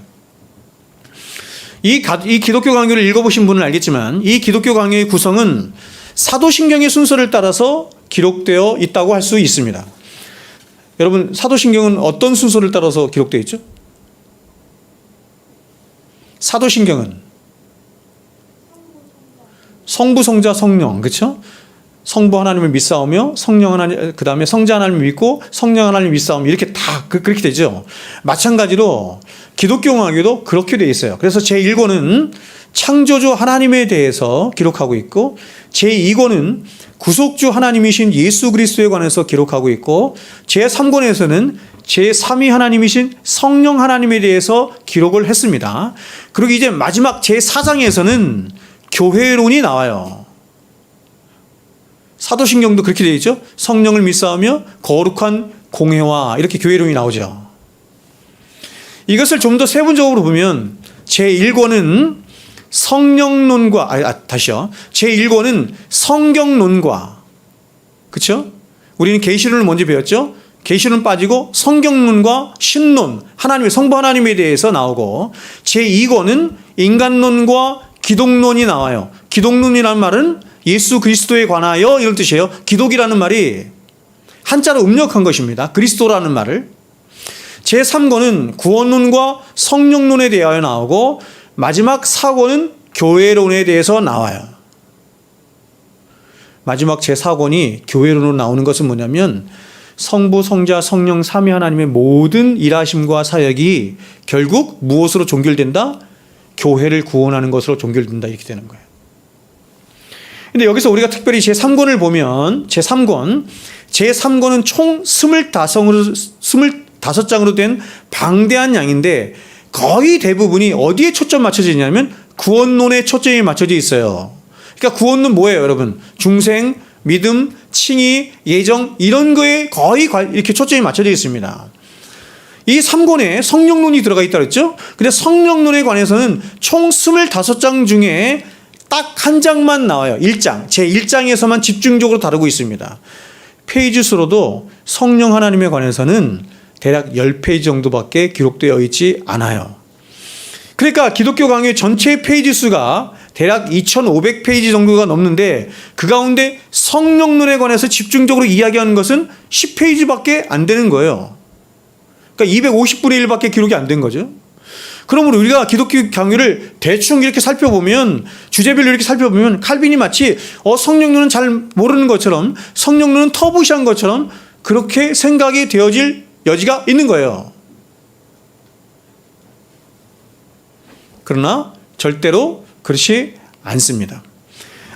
A: 이 기독교 강요를 읽어보신 분은 알겠지만 이 기독교 강요의 구성은 사도신경의 순서를 따라서 기록되어 있다고 할 수 있습니다. 여러분, 사도신경은 어떤 순서를 따라서 기록되어 있죠? 사도신경은 성부, 성자, 성령, 그렇죠? 성부 하나님을 믿사오며 성령 하나님, 그 다음에 성자 하나님을 믿고 성령 하나님을 믿사오며, 이렇게 다 그렇게 되죠. 마찬가지로 기독교 강요도 그렇게 되어 있어요. 그래서 제1권은 창조주 하나님에 대해서 기록하고 있고, 제2권은 구속주 하나님이신 예수 그리스도에 관해서 기록하고 있고, 제3권에서는 제3위 하나님이신 성령 하나님에 대해서 기록을 했습니다. 그리고 이제 마지막 제4장에서는 교회론이 나와요. 사도신경도 그렇게 되어 있죠. 성령을 믿사오며 거룩한 공회와, 이렇게 교회론이 나오죠. 이것을 좀 더 세분적으로 보면 제1권은 성령론과, 제1권은 성경론과, 그렇죠? 우리는 계시론을 먼저 배웠죠. 계시론 빠지고 성경론과 신론, 하나님의 성부 하나님에 대해서 나오고, 제2권은 인간론과 기독론이 나와요. 기독론이라는 말은 예수 그리스도에 관하여, 이런 뜻이에요. 기독이라는 말이 한자로 음력한 것입니다. 그리스도라는 말을. 제3권은 구원론과 성령론에 대하여 나오고, 마지막 4권은 교회론에 대해서 나와요. 마지막 제4권이 교회론으로 나오는 것은 뭐냐면 성부, 성자, 성령, 삼위 하나님의 모든 일하심과 사역이 결국 무엇으로 종결된다? 교회를 구원하는 것으로 종결된다, 이렇게 되는 거예요. 근데 여기서 우리가 특별히 제3권을 보면 제3권은 총 25장으로 된 방대한 양인데 거의 대부분이 어디에 초점 맞춰지냐면 구원론에 초점이 맞춰져 있어요. 그러니까 구원론 뭐예요, 여러분? 중생, 믿음, 칭의, 예정, 이런 거에 거의 이렇게 초점이 맞춰져 있습니다. 이 3권에 성령론이 들어가 있다고 했죠? 근데 성령론에 관해서는 총 25장 중에 딱 한 장만 나와요. 1장. 제1장에서만 집중적으로 다루고 있습니다. 페이지 수로도 성령 하나님에 관해서는 대략 10페이지 정도밖에 기록되어 있지 않아요. 그러니까 기독교 강의 전체 페이지 수가 대략 2500페이지 정도가 넘는데 그 가운데 성령론에 관해서 집중적으로 이야기하는 것은 10페이지밖에 안 되는 거예요. 그러니까 250분의 1밖에 기록이 안 된 거죠. 그러므로 우리가 기독교 강의를 대충 이렇게 살펴보면, 주제별로 이렇게 살펴보면 칼빈이 마치 성령론은 잘 모르는 것처럼, 성령론은 터부시한 것처럼 그렇게 생각이 되어질 여지가 있는 거예요. 그러나 절대로 그렇지 않습니다.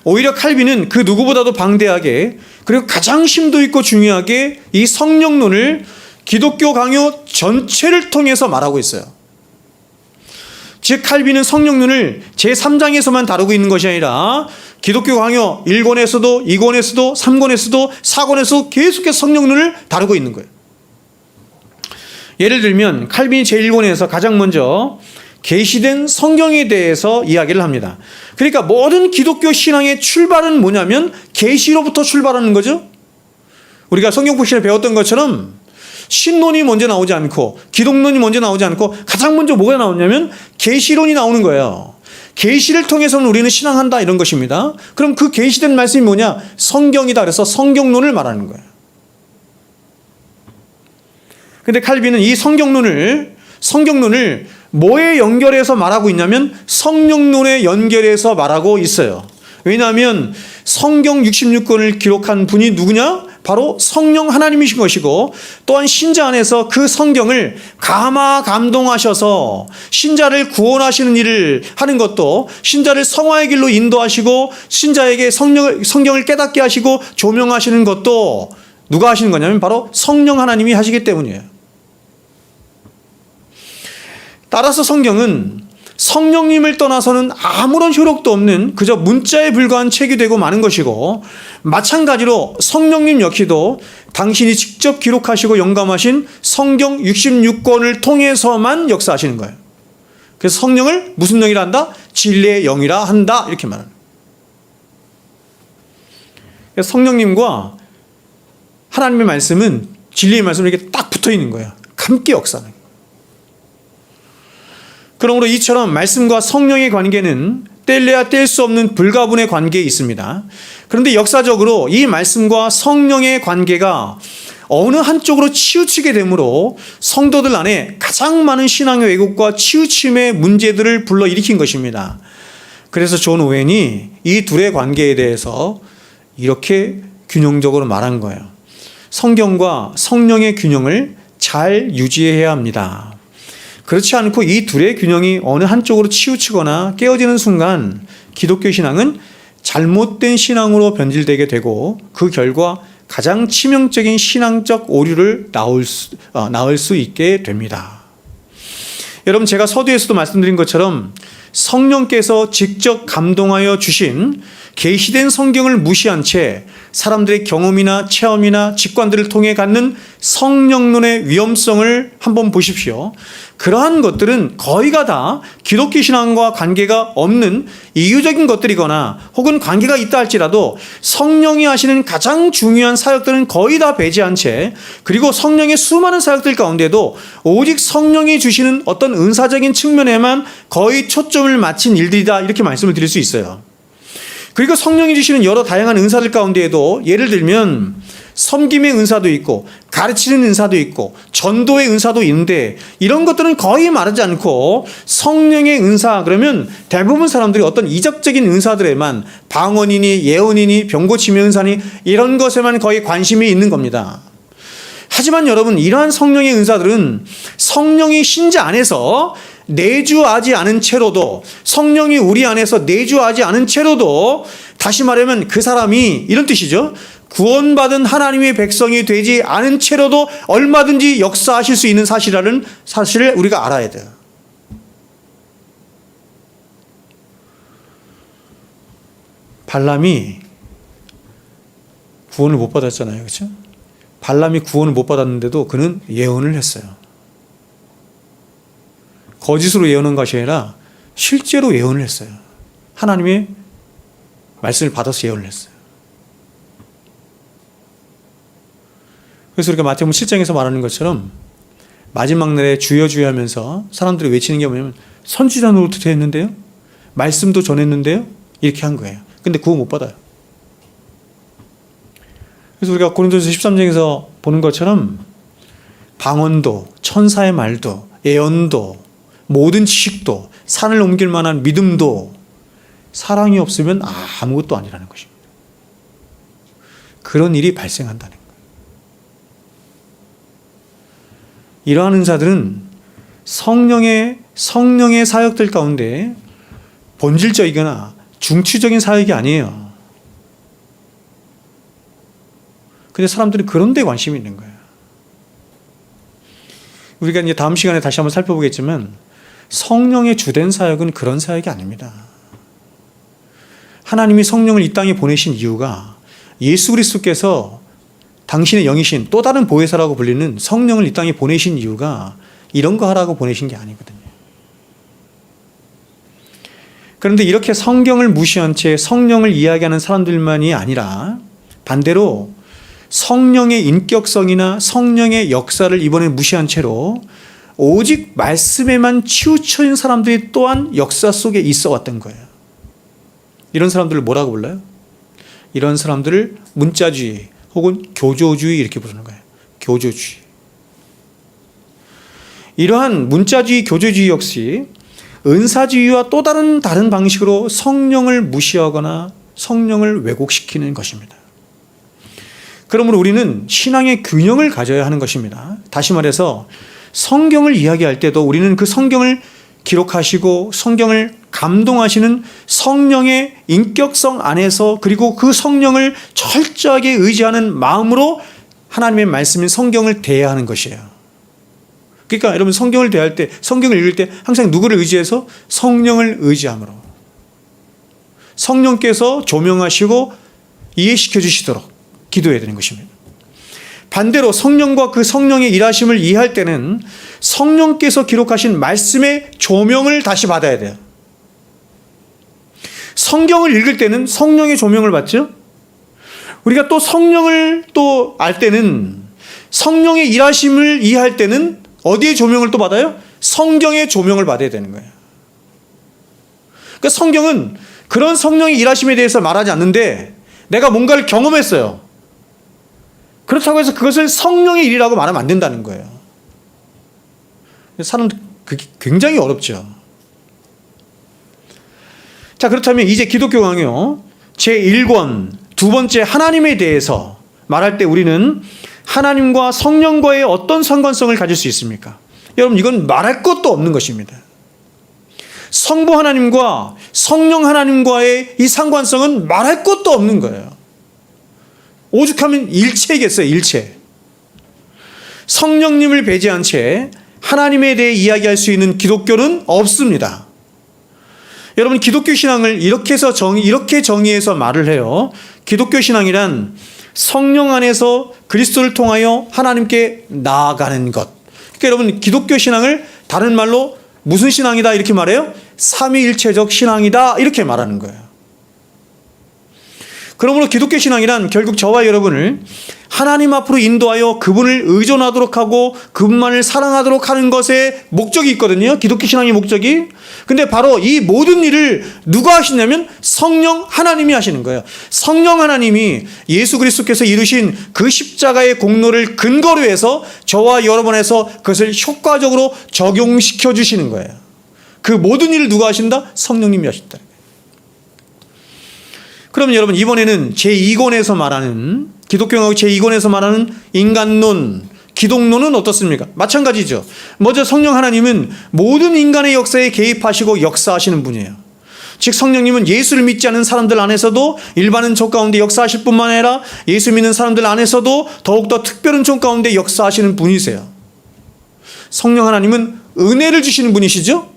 A: 오히려 칼빈은 그 누구보다도 방대하게, 그리고 가장 심도 있고 중요하게 이 성령론을 기독교 강요 전체를 통해서 말하고 있어요. 즉 칼빈은 성령론을 제3장에서만 다루고 있는 것이 아니라 기독교 강요 1권에서도 2권에서도 3권에서도 4권에서도 계속해서 성령론을 다루고 있는 거예요. 예를 들면 칼빈이 제1권에서 가장 먼저 계시된 성경에 대해서 이야기를 합니다. 그러니까 모든 기독교 신앙의 출발은 뭐냐면 계시로부터 출발하는 거죠. 우리가 성경 시간에 배웠던 것처럼 신론이 먼저 나오지 않고 기독론이 먼저 나오지 않고 가장 먼저 뭐가 나오냐면 계시론이 나오는 거예요. 계시를 통해서는 우리는 신앙한다 이런 것입니다. 그럼 그 계시된 말씀이 뭐냐? 성경이다. 그래서 성경론을 말하는 거예요. 근데 칼빈은 이 성경론을 뭐에 연결해서 말하고 있냐면 성령론에 연결해서 말하고 있어요. 왜냐하면 성경 66권을 기록한 분이 누구냐? 바로 성령 하나님이신 것이고, 또한 신자 안에서 그 성경을 감동하셔서 신자를 구원하시는 일을 하는 것도, 신자를 성화의 길로 인도하시고 신자에게 성경을 깨닫게 하시고 조명하시는 것도 누가 하시는 거냐면 바로 성령 하나님이 하시기 때문이에요. 따라서 성경은 성령님을 떠나서는 아무런 효력도 없는 그저 문자에 불과한 책이 되고 마는 것이고, 마찬가지로 성령님 역시도 당신이 직접 기록하시고 영감하신 성경 66권을 통해서만 역사하시는 거예요. 그래서 성령을 무슨 영이라 한다? 진리의 영이라 한다. 이렇게 말합니다. 성령님과 하나님의 말씀은, 진리의 말씀은 이렇게 딱 붙어 있는 거예요. 함께 역사하는 거예요. 그러므로 이처럼 말씀과 성령의 관계는 뗄래야 뗄 수 없는 불가분의 관계에 있습니다. 그런데 역사적으로 이 말씀과 성령의 관계가 어느 한쪽으로 치우치게 되므로 성도들 안에 가장 많은 신앙의 왜곡과 치우침의 문제들을 불러일으킨 것입니다. 그래서 존 오웬이 이 둘의 관계에 대해서 이렇게 균형적으로 말한 거예요. 성경과 성령의 균형을 잘 유지해야 합니다. 그렇지 않고 이 둘의 균형이 어느 한쪽으로 치우치거나 깨어지는 순간 기독교 신앙은 잘못된 신앙으로 변질되게 되고, 그 결과 가장 치명적인 신앙적 오류를 낳을 수 있게 됩니다. 여러분, 제가 서두에서도 말씀드린 것처럼 성령께서 직접 감동하여 주신 계시된 성경을 무시한 채 사람들의 경험이나 체험이나 직관들을 통해 갖는 성령론의 위험성을 한번 보십시오. 그러한 것들은 거의가 다 기독교 신앙과 관계가 없는 이유적인 것들이거나 혹은 관계가 있다 할지라도 성령이 하시는 가장 중요한 사역들은 거의 다 배제한 채, 그리고 성령의 수많은 사역들 가운데도 오직 성령이 주시는 어떤 은사적인 측면에만 거의 초점을 맞춘 일들이다, 이렇게 말씀을 드릴 수 있어요. 그리고 성령이 주시는 여러 다양한 은사들 가운데에도 예를 들면 섬김의 은사도 있고 가르치는 은사도 있고 전도의 은사도 있는데, 이런 것들은 거의 말하지 않고 성령의 은사 그러면 대부분 사람들이 어떤 이적적인 은사들에만, 방언이니 예언이니 병고침의 은사니 이런 것에만 거의 관심이 있는 겁니다. 하지만 여러분, 이러한 성령의 은사들은 성령이 신자 안에서 내주하지 않은 채로도, 성령이 우리 안에서 내주하지 않은 채로도, 다시 말하면 그 사람이, 이런 뜻이죠, 구원받은 하나님의 백성이 되지 않은 채로도 얼마든지 역사하실 수 있는 사실이라는 사실을 우리가 알아야 돼요. 발람이 구원을 못 받았잖아요, 그렇죠? 발람이 구원을 못 받았는데도 그는 예언을 했어요. 거짓으로 예언한 것이 아니라 실제로 예언을 했어요. 하나님의 말씀을 받아서 예언을 했어요. 그래서 우리가 마태복음 7장에서 말하는 것처럼 마지막 날에 주여 주여 하면서 사람들이 외치는 게 뭐냐면, 선지자 노릇도 했는데요, 말씀도 전했는데요, 이렇게 한 거예요. 근데 구원 못 받아요. 그래서 우리가 고린도전서 13장에서 보는 것처럼 방언도, 천사의 말도, 예언도, 모든 지식도, 산을 옮길 만한 믿음도 사랑이 없으면 아무것도 아니라는 것입니다. 그런 일이 발생한다는 거예요. 이러한 은사들은 성령의 사역들 가운데 본질적이거나 중추적인 사역이 아니에요. 근데 사람들은 그런 데 관심이 있는 거예요. 우리가 이제 다음 시간에 다시 한번 살펴보겠지만 성령의 주된 사역은 그런 사역이 아닙니다. 하나님이 성령을 이 땅에 보내신 이유가 예수 그리스도께서 당신의 영이신 또 다른 보혜사라고 불리는 성령을 이 땅에 보내신 이유가 이런 거 하라고 보내신 게 아니거든요. 그런데 이렇게 성경을 무시한 채 성령을 이야기하는 사람들만이 아니라 반대로 성령의 인격성이나 성령의 역사를 이번에 무시한 채로 오직 말씀에만 치우쳐진 사람들이 또한 역사 속에 있어 왔던 거예요. 이런 사람들을 뭐라고 불러요? 이런 사람들을 문자주의 혹은 교조주의 이렇게 부르는 거예요. 교조주의. 이러한 문자주의, 교조주의 역시 은사주의와 또 다른 방식으로 성령을 무시하거나 성령을 왜곡시키는 것입니다. 그러므로 우리는 신앙의 균형을 가져야 하는 것입니다. 다시 말해서 성경을 이야기할 때도 우리는 그 성경을 기록하시고 성경을 감동하시는 성령의 인격성 안에서 그리고 그 성령을 철저하게 의지하는 마음으로 하나님의 말씀인 성경을 대해야 하는 것이에요. 그러니까 여러분 성경을 대할 때, 성경을 읽을 때 항상 누구를 의지해서? 성령을 의지함으로. 성령께서 조명하시고 이해시켜 주시도록 기도해야 되는 것입니다. 반대로 성령과 그 성령의 일하심을 이해할 때는 성령께서 기록하신 말씀의 조명을 다시 받아야 돼요. 성경을 읽을 때는 성령의 조명을 받죠. 우리가 또 성령을 또 알 때는 성령의 일하심을 이해할 때는 어디에 조명을 또 받아요? 성경의 조명을 받아야 되는 거예요. 그러니까 성경은 그런 성령의 일하심에 대해서 말하지 않는데 내가 뭔가를 경험했어요. 그렇다고 해서 그것을 성령의 일이라고 말하면 안 된다는 거예요. 사람 그게 굉장히 어렵죠. 자, 그렇다면 이제 기독교 강요 제1권 두 번째 하나님에 대해서 말할 때 우리는 하나님과 성령과의 어떤 상관성을 가질 수 있습니까? 여러분 이건 말할 것도 없는 것입니다. 성부 하나님과 성령 하나님과의 이 상관성은 말할 것도 없는 거예요. 오죽하면 일체겠어요. 일체. 성령님을 배제한 채 하나님에 대해 이야기할 수 있는 기독교는 없습니다. 여러분 기독교 신앙을 이렇게 정의해서 말을 해요. 기독교 신앙이란 성령 안에서 그리스도를 통하여 하나님께 나아가는 것. 그러니까 여러분 기독교 신앙을 다른 말로 무슨 신앙이다 이렇게 말해요? 삼위일체적 신앙이다 이렇게 말하는 거예요. 그러므로 기독교 신앙이란 결국 저와 여러분을 하나님 앞으로 인도하여 그분을 의존하도록 하고 그분만을 사랑하도록 하는 것에 목적이 있거든요. 기독교 신앙의 목적이. 근데 바로 이 모든 일을 누가 하시냐면 성령 하나님이 하시는 거예요. 성령 하나님이 예수 그리스도께서 이루신 그 십자가의 공로를 근거로 해서 저와 여러분에서 그것을 효과적으로 적용시켜 주시는 거예요. 그 모든 일을 누가 하신다? 성령님이 하신다. 그러면 여러분 이번에는 제2권에서 말하는 기독교하고 제2권에서 말하는 인간론, 기독론은 어떻습니까? 마찬가지죠. 먼저 성령 하나님은 모든 인간의 역사에 개입하시고 역사하시는 분이에요. 즉 성령님은 예수를 믿지 않는 사람들 안에서도 일반은 종 가운데 역사하실 뿐만 아니라 예수 믿는 사람들 안에서도 더욱더 특별한 종 가운데 역사하시는 분이세요. 성령 하나님은 은혜를 주시는 분이시죠?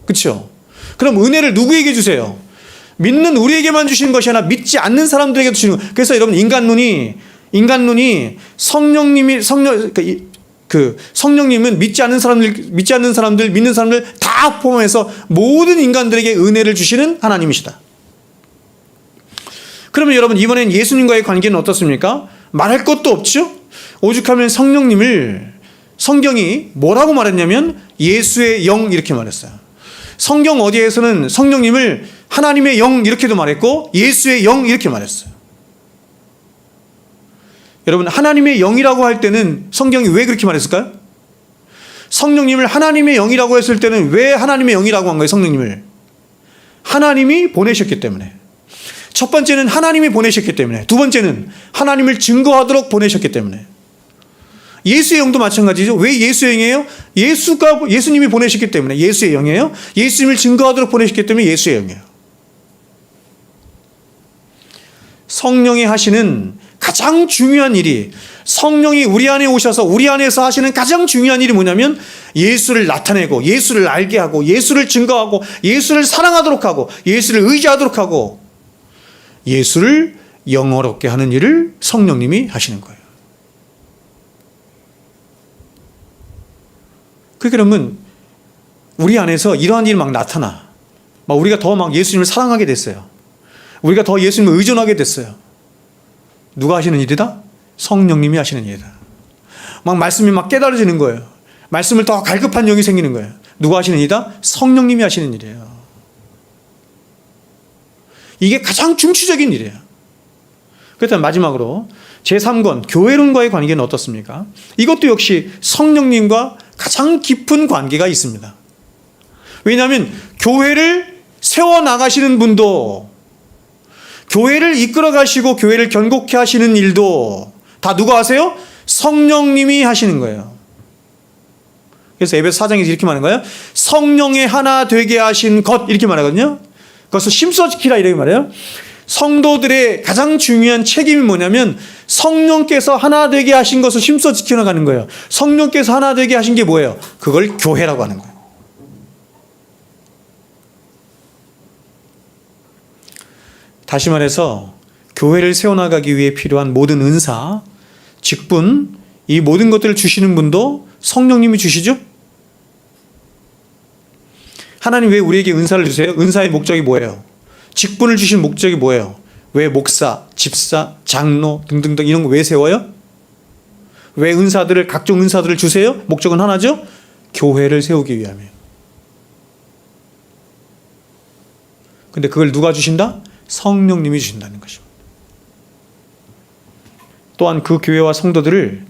A: 그렇죠? 그럼 은혜를 누구에게 주세요? 믿는 우리에게만 주시는 것이 아니라 믿지 않는 사람들에게도 주시는 거예요. 그래서 여러분 인간론이 성령님은 믿지 않는 사람들, 믿는 사람들 다 포함해서 모든 인간들에게 은혜를 주시는 하나님이시다. 그러면 여러분 이번엔 예수님과의 관계는 어떻습니까? 말할 것도 없죠. 오죽하면 성경이 뭐라고 말했냐면 예수의 영 이렇게 말했어요. 성경 어디에서는 성령님을 하나님의 영 이렇게도 말했고 예수의 영 이렇게 말했어요. 여러분 하나님의 영이라고 할 때는 성경이 왜 그렇게 말했을까요? 성령님을 하나님의 영이라고 했을 때는 왜 하나님의 영이라고 한 거예요? 성령님을 하나님이 보내셨기 때문에. 첫 번째는 하나님이 보내셨기 때문에, 두 번째는 하나님을 증거하도록 보내셨기 때문에. 예수의 영도 마찬가지죠. 왜 예수의 영이에요? 예수님이 보내셨기 때문에 예수의 영이에요. 예수님을 증거하도록 보내셨기 때문에 예수의 영이에요. 성령이 하시는 가장 중요한 일이, 성령이 우리 안에 오셔서 우리 안에서 하시는 가장 중요한 일이 뭐냐면 예수를 나타내고 예수를 알게 하고 예수를 증거하고 예수를 사랑하도록 하고 예수를 의지하도록 하고 예수를 영어롭게 하는 일을 성령님이 하시는 거예요. 그러면 우리 안에서 이러한 일이 막 나타나. 막 우리가 더 막 예수님을 사랑하게 됐어요. 우리가 더 예수님을 의존하게 됐어요. 누가 하시는 일이다? 성령님이 하시는 일이다. 막 말씀이 막 깨달아지는 거예요. 말씀을 더 갈급한 영이 생기는 거예요. 누가 하시는 일이다? 성령님이 하시는 일이에요. 이게 가장 중추적인 일이에요. 그렇다면 마지막으로 제3권 교회론과의 관계는 어떻습니까? 이것도 역시 성령님과 가장 깊은 관계가 있습니다. 왜냐하면 교회를 세워나가시는 분도, 교회를 이끌어 가시고 교회를 견고케 하시는 일도 다 누가 하세요? 성령님이 하시는 거예요. 그래서 에베소 4장에서 이렇게 말하는 거예요. 성령의 하나 되게 하신 것, 이렇게 말하거든요. 그것을 힘써 지키라, 이렇게 말해요. 성도들의 가장 중요한 책임이 뭐냐면 성령께서 하나 되게 하신 것을 힘써 지켜나가는 거예요. 성령께서 하나 되게 하신 게 뭐예요? 그걸 교회라고 하는 거예요. 다시 말해서 교회를 세워나가기 위해 필요한 모든 은사, 직분, 이 모든 것들을 주시는 분도 성령님이 주시죠? 하나님 왜 우리에게 은사를 주세요? 은사의 목적이 뭐예요? 직분을 주신 목적이 뭐예요? 왜 목사, 집사, 장로 등등등 이런 거 왜 세워요? 왜 은사들을, 각종 은사들을 주세요? 목적은 하나죠? 교회를 세우기 위함이에요. 근데 그걸 누가 주신다? 성령님이 주신다는 것입니다. 또한 그 교회와 성도들을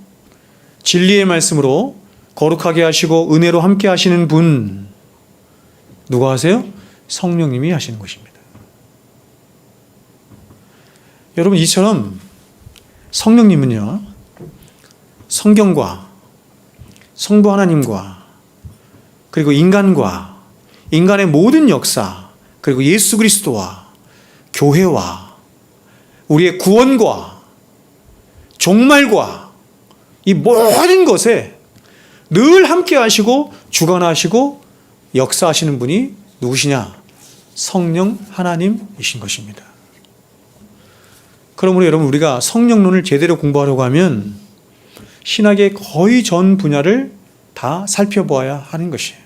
A: 진리의 말씀으로 거룩하게 하시고 은혜로 함께 하시는 분, 누가 하세요? 성령님이 하시는 것입니다. 여러분, 이처럼 성령님은요, 성경과 성부 하나님과 그리고 인간과 인간의 모든 역사, 그리고 예수 그리스도와 교회와 우리의 구원과 종말과 이 모든 것에 늘 함께 하시고 주관하시고 역사하시는 분이 누구시냐? 성령 하나님이신 것입니다. 그러므로 여러분, 우리가 성령론을 제대로 공부하려고 하면 신학의 거의 전 분야를 다 살펴보아야 하는 것이에요.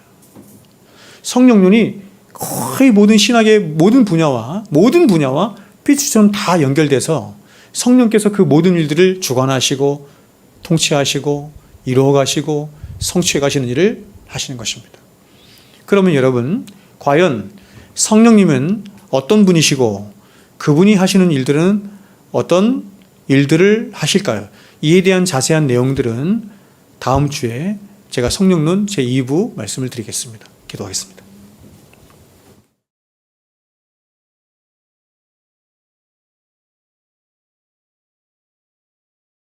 A: 성령론이 거의 모든 신학의 모든 분야와 피치처럼 다 연결돼서 성령께서 그 모든 일들을 주관하시고 통치하시고 이루어가시고 성취해 가시는 일을 하시는 것입니다. 그러면 여러분, 과연 성령님은 어떤 분이시고 그분이 하시는 일들은 어떤 일들을 하실까요? 이에 대한 자세한 내용들은 다음 주에 제가 성령론 제2부 말씀을 드리겠습니다. 기도하겠습니다.